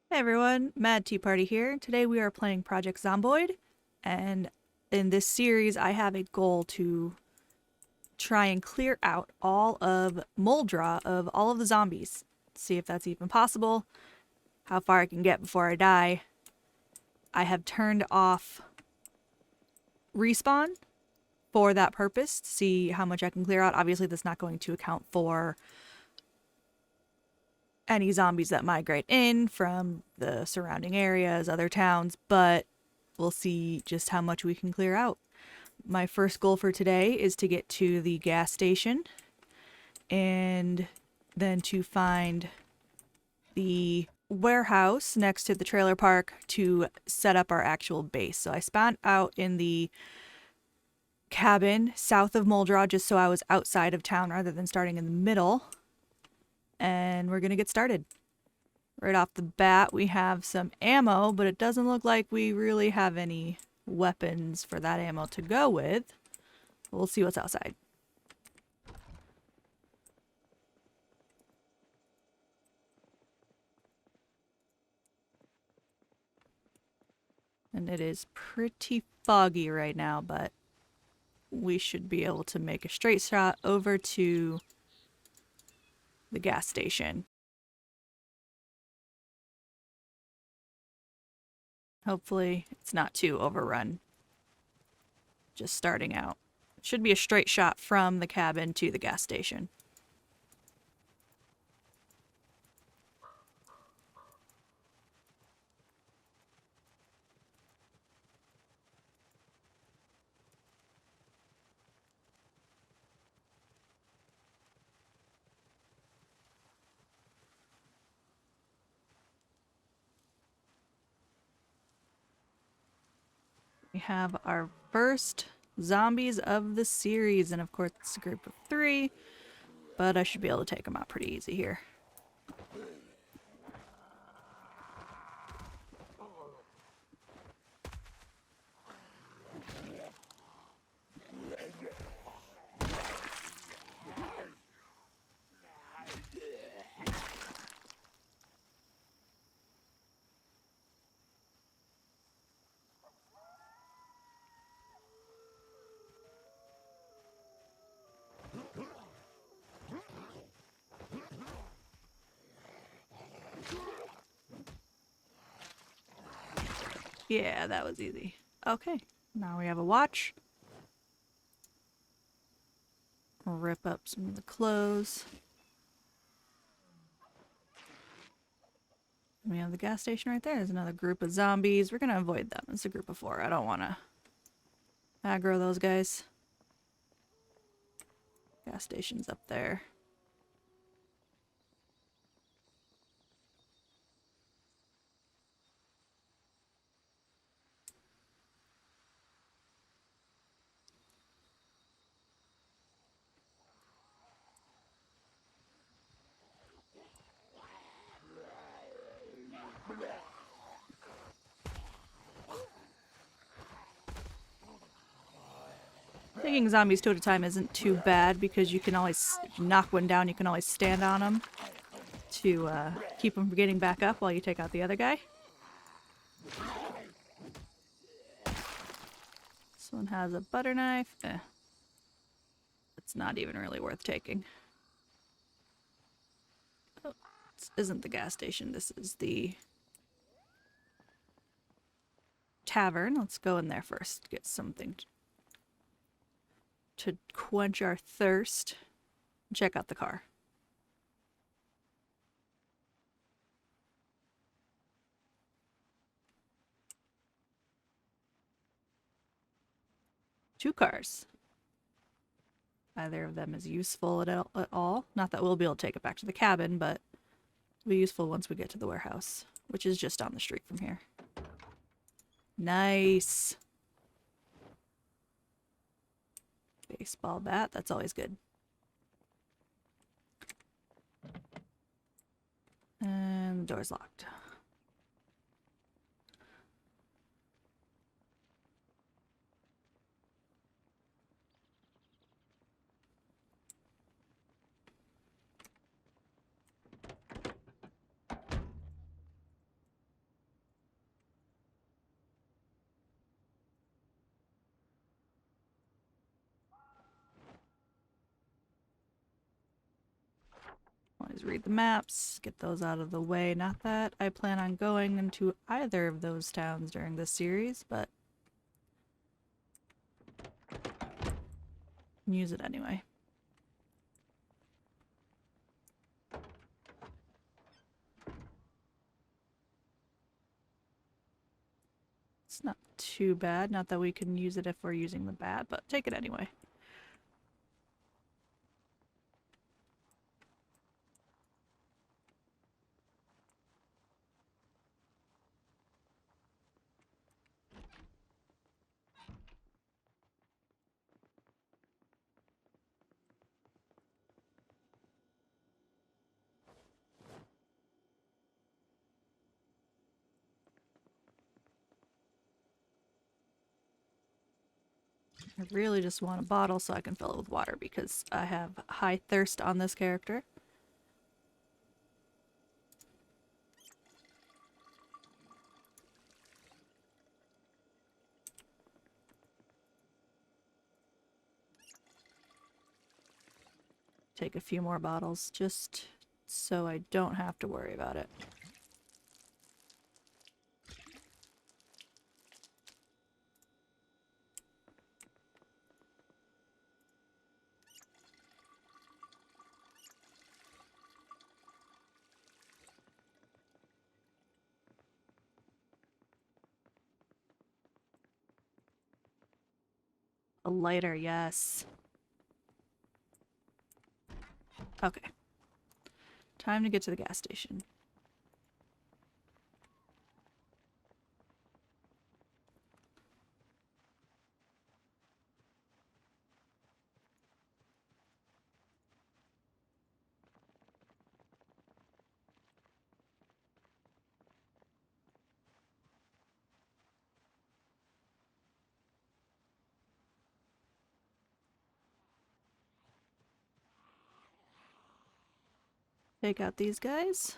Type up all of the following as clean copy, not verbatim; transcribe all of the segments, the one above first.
Hey everyone, Mad Tea Party here. Today we are playing Project Zomboid, and in this series I have a goal to try and clear out all of Muldraugh of all of the zombies. See if that's even possible, how far I can get before I die. I have turned off respawn for that purpose to see how much I can clear out. Obviously that's not going to account for any zombies that migrate in from the surrounding areas, other towns, but we'll see just how much we can clear out. My first goal for today is to get to the gas station and then to find the warehouse next to the trailer park to set up our actual base. So I spawned out in the cabin south of Muldraugh just so I was outside of town rather than starting in the middle. And we're going to get started. Right off the bat, we have some ammo, but it doesn't look like we really have any weapons for that ammo to go with. We'll see what's outside. And it is pretty foggy right now, but we should be able to make a straight shot over to the gas station. Hopefully it's not too overrun. Just starting out. It should be a straight shot from the cabin to the gas station. We have our first zombies of the series, and of course it's a group of 3, but I should be able to take them out pretty easy here. Yeah, that was easy. Okay, now we have a watch. Rip up some of the clothes. We have the gas station right there. There's another group of zombies. We're gonna avoid them. It's a group of 4. I don't want to aggro those guys. Gas station's up there. Taking zombies two at a time isn't too bad because you can always knock one down. You can always stand on them to keep them from getting back up while you take out the other guy. This one has a butter knife. It's not even really worth taking. Oh, this isn't the gas station. This is the tavern. Let's go in there first. Get something to quench our thirst. Check out the car. Two cars. Either of them is useful at all. Not that we'll be able to take it back to the cabin, but it'll be useful once we get to the warehouse, which is just down the street from here. Nice. Baseball bat, that's always good. And the door's locked. Always read the maps, get those out of the way. Not that I plan on going into either of those towns during this series, but use it anyway. It's not too bad. Not that we can use it if we're using the bat, but take it anyway. I really just want a bottle so I can fill it with water because I have high thirst on this character. Take a few more bottles just so I don't have to worry about it. A lighter, yes. Okay. Time to get to the gas station. Take out these guys.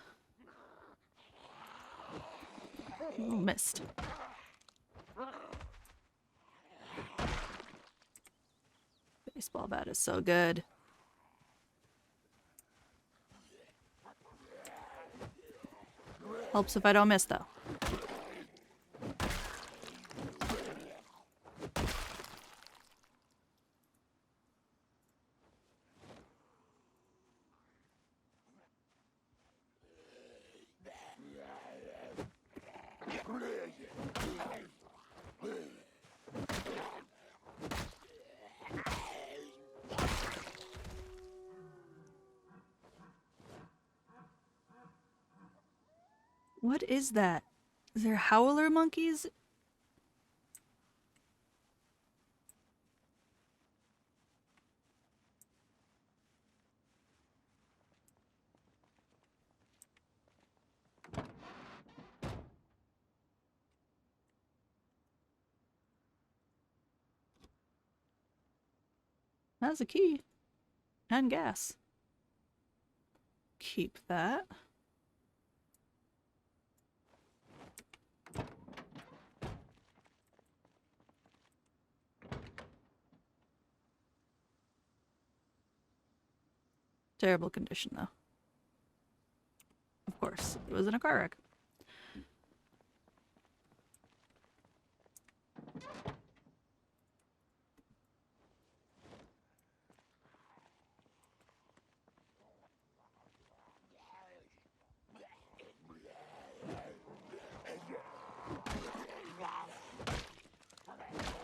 Oh, missed. Baseball bat is so good. Helps if I don't miss, though. What is that? Is there howler monkeys? That's a key. And gas. Keep that. Terrible condition, though. Of course, it was in a car wreck.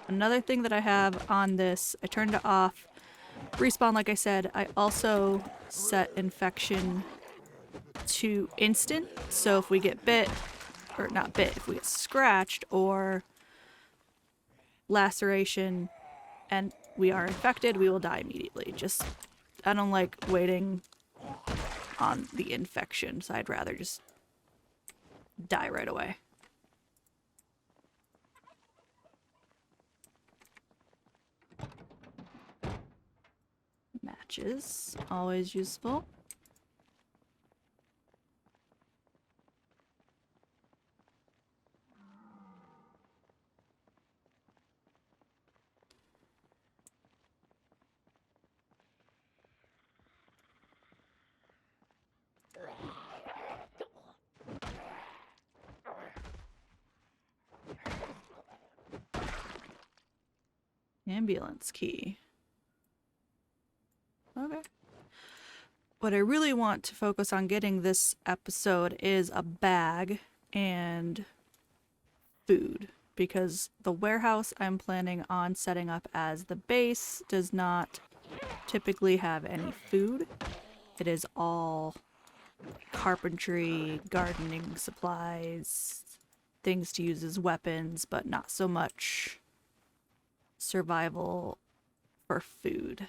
Another thing that I have on this, I turned it off. Respawn, like I said, I also set infection to instant. So if we get bit, or not bit, if we get scratched or laceration and we are infected, we will die immediately. Just, I don't like waiting on the infection, so I'd rather just die right away. Matches, always useful. Ambulance key. Okay. What I really want to focus on getting this episode is a bag and food, because the warehouse I'm planning on setting up as the base does not typically have any food. It is all carpentry, gardening supplies, things to use as weapons, but not so much survival for food.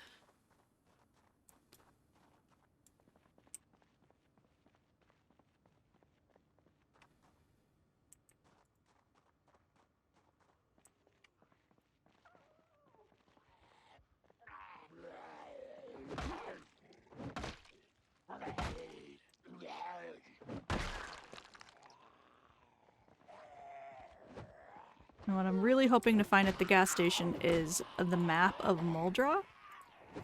And what I'm really hoping to find at the gas station is the map of Muldraugh,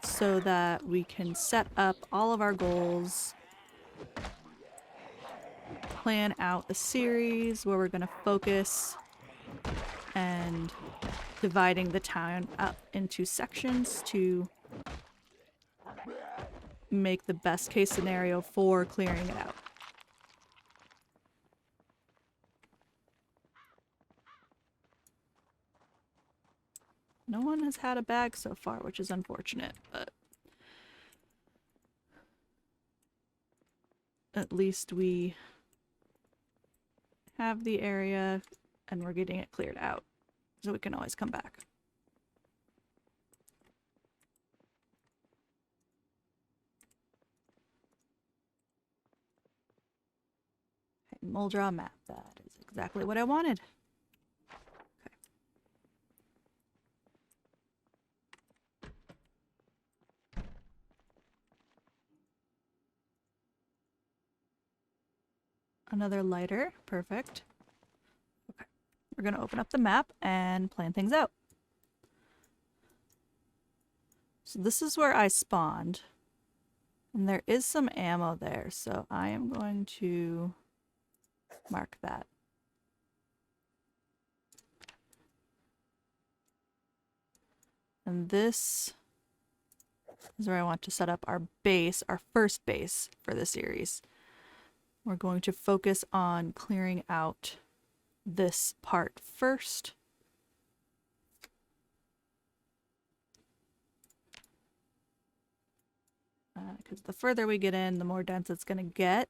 so that we can set up all of our goals, plan out a series where we're going to focus, and dividing the town up into sections to make the best case scenario for clearing it out. No one has had a bag so far, which is unfortunate, but at least we have the area and we're getting it cleared out, so we can always come back. Okay, Muldraugh map. That is exactly what I wanted. Okay. Another lighter. Perfect. Okay. We're going to open up the map and plan things out. So this is where I spawned. And there is some ammo there, so I am going to mark that. And this is where I want to set up our base, our first base for the series. We're going to focus on clearing out this part first. Because the further we get in, the more dense it's going to get.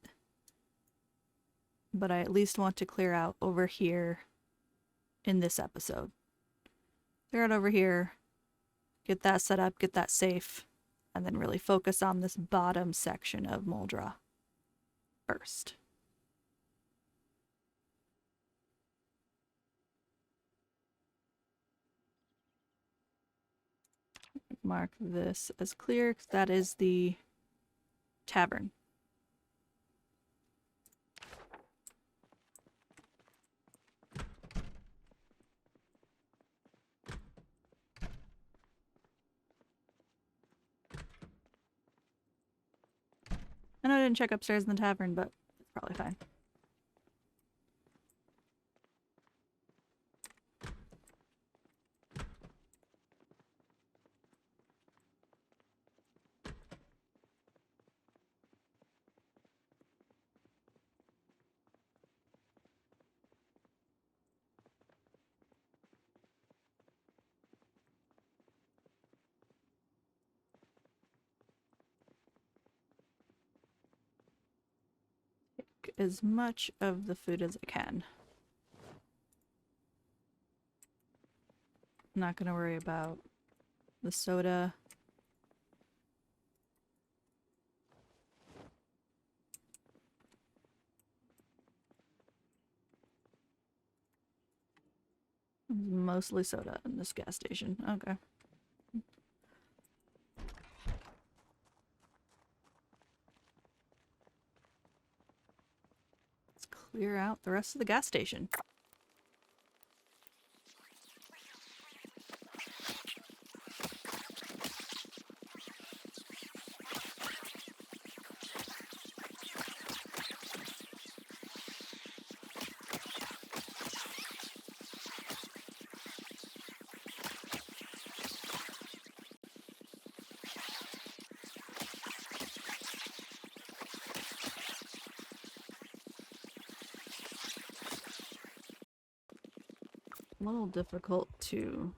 But I at least want to clear out over here in this episode. Clear out over here, get that set up, get that safe, and then really focus on this bottom section of Muldraugh first. Mark this as clear, because that is the tavern. I know I didn't check upstairs in the tavern, but it's probably fine. Take as much of the food as I can. I'm not gonna worry about the soda. Mostly soda in this gas station. Okay. Let's clear out the rest of the gas station. a little difficult to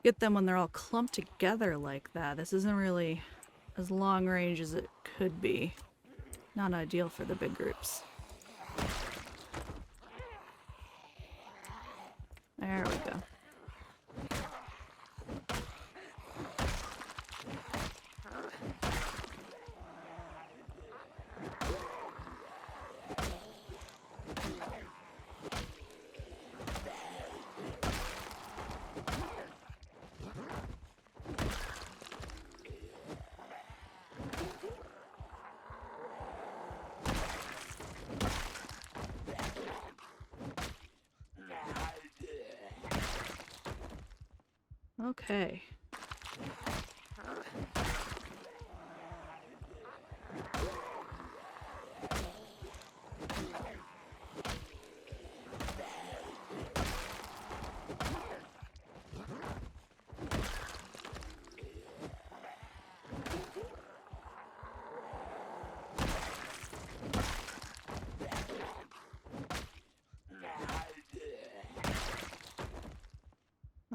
get them when they're all clumped together like that. This isn't really as long range as it could be. Not ideal for the big groups. There we go. Okay.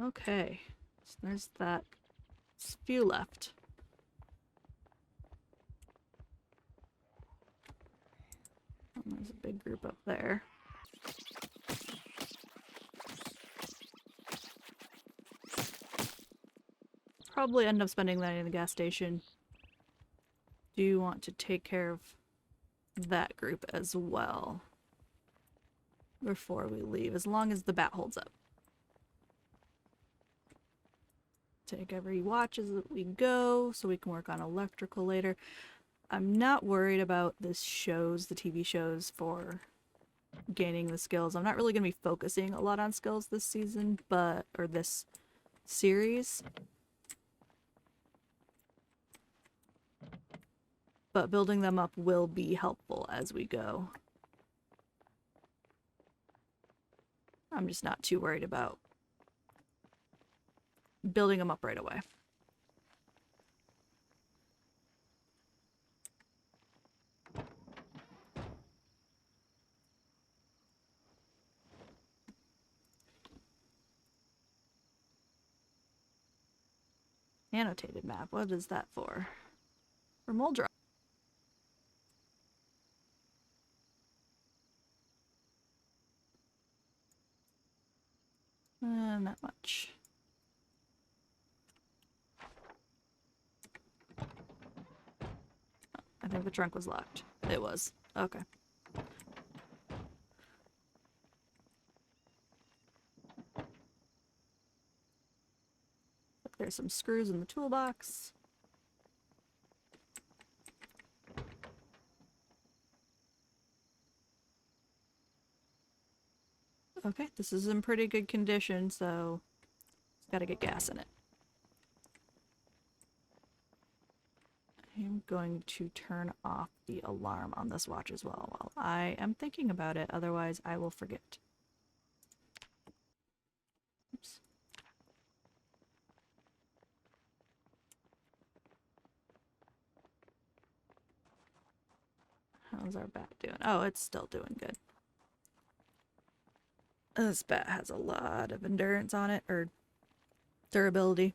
Okay. So there's that. There's a few left. And there's a big group up there. Probably end up spending that in the gas station. Do you want to take care of that group as well before we leave, as long as the bat holds up? Take every watch as we go so we can work on electrical later. I'm not worried about the TV shows for gaining the skills. I'm not really going to be focusing a lot on skills this season, or this series. But building them up will be helpful as we go. I'm just not too worried about building them up right away. Annotated map. What is that for? For Muldraugh. Not much. I think the trunk was locked. It was. Okay. There's some screws in the toolbox. Okay, this is in pretty good condition, so it's gotta get gas in it. I'm going to turn off the alarm on this watch as well while I am thinking about it, otherwise I will forget. Oops. How's our bat doing? Oh, it's still doing good. This bat has a lot of endurance on it, or durability.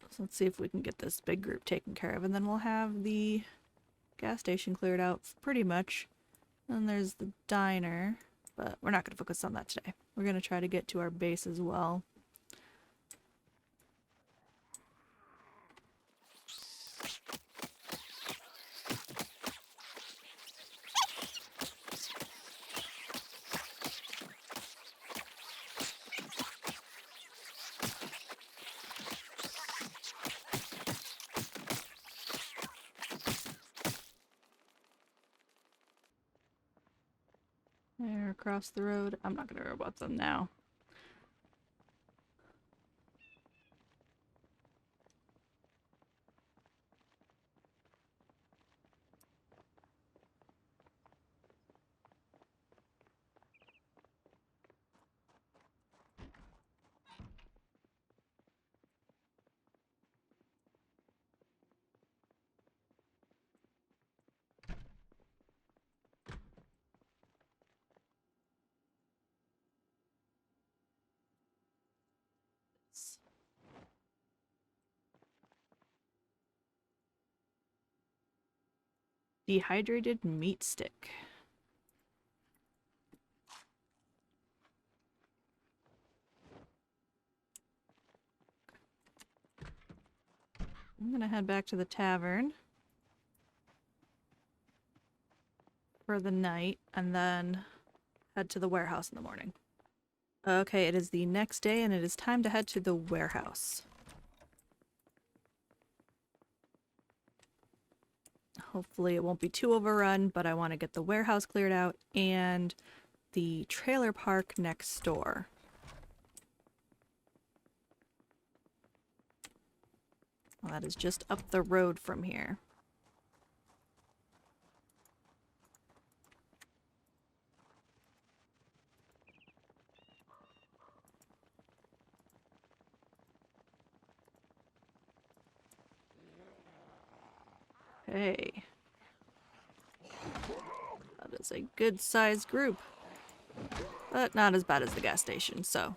So let's see if we can get this big group taken care of, and then we'll have the gas station cleared out pretty much. And there's the diner, but we're not going to focus on that today. We're going to try to get to our base as well. There, across the road. I'm not going to worry about them now. Dehydrated meat stick. I'm gonna head back to the tavern for the night and then head to the warehouse in the morning. Okay, it is the next day and it is time to head to the warehouse. Hopefully it won't be too overrun, but I want to get the warehouse cleared out and the trailer park next door. Well, that is just up the road from here. Hey. That is a good-sized group. But not as bad as the gas station, so...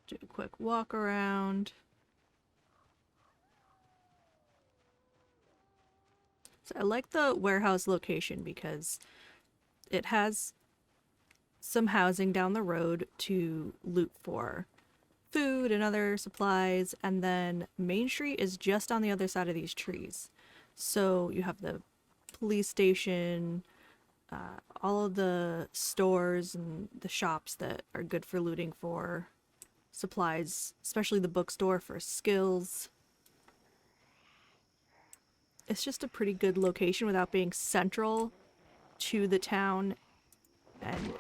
Do a quick walk around. So I like the warehouse location because it has some housing down the road to loot for food and other supplies, and then Main Street is just on the other side of these trees. So you have the police station, all of the stores and the shops that are good for looting for supplies, especially the bookstore for skills. It's just a pretty good location without being central to the town and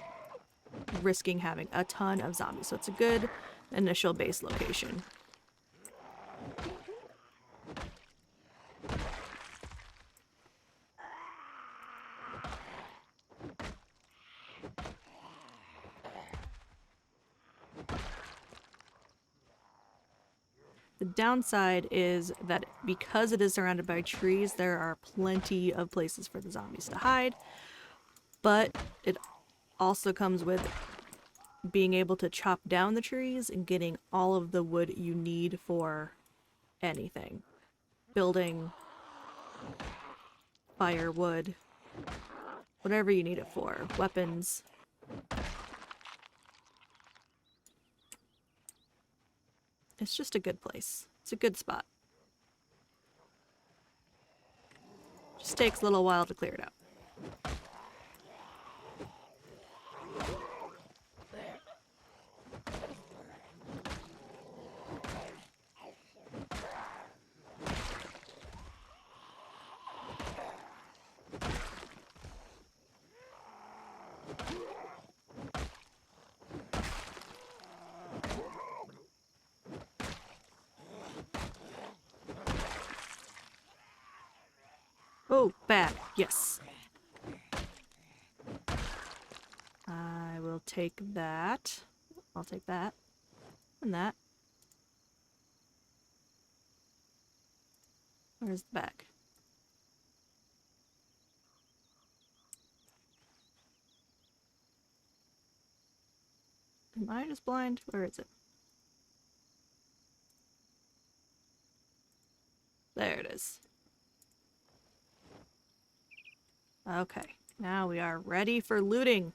risking having a ton of zombies. So it's a good initial base location. The downside is that because it is surrounded by trees, there are plenty of places for the zombies to hide, but it also comes with being able to chop down the trees and getting all of the wood you need for anything. Building, firewood, whatever you need it for, weapons. It's just a good place. It's a good spot. Just takes a little while to clear it out. Oh, bad. Yes. I will take that. I'll take that. And that. Where's the bag? Am I just blind? Where is it? There it is. Okay, now we are ready for looting.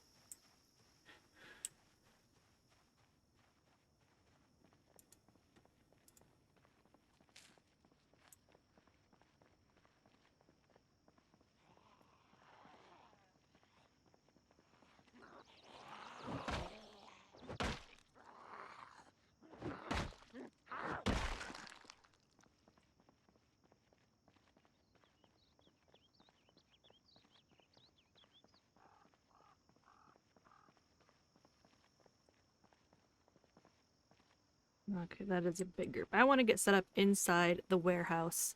Okay, that is a big group. I want to get set up inside the warehouse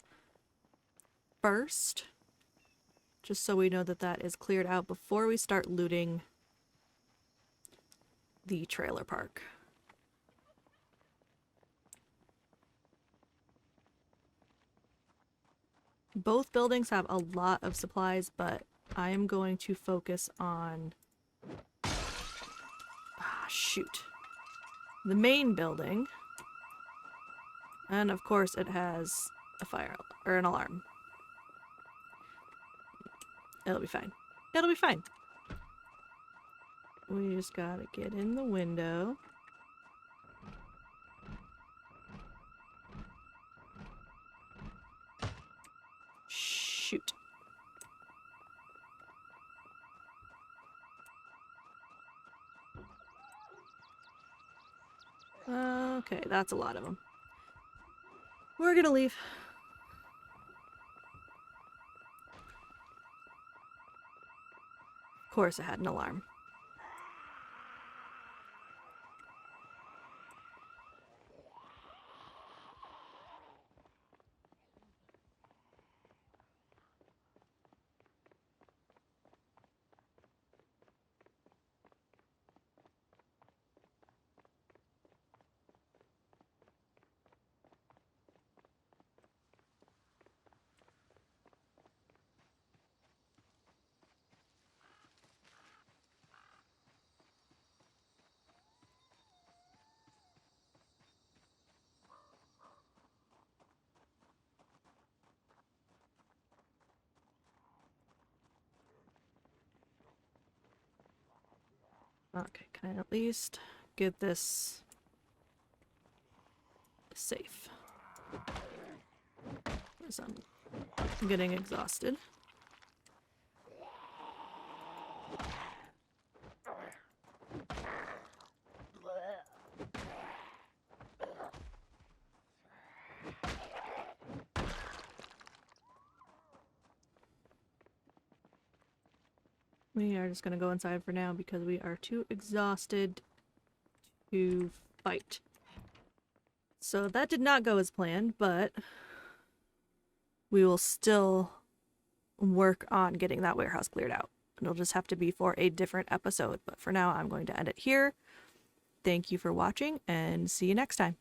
first, just so we know that that is cleared out before we start looting the trailer park. Both buildings have a lot of supplies, but I am going to focus on... shoot. The main building. And of course it has a fire or an alarm. It'll be fine. It'll be fine. We just gotta get in the window. Shoot. Okay, that's a lot of them. We're gonna leave. Of course it had an alarm. Okay, can I at least get this safe? Because I'm getting exhausted. We are just gonna go inside for now because we are too exhausted to fight. So that did not go as planned, but we will still work on getting that warehouse cleared out. It'll just have to be for a different episode, but for now I'm going to end it here. Thank you for watching and see you next time.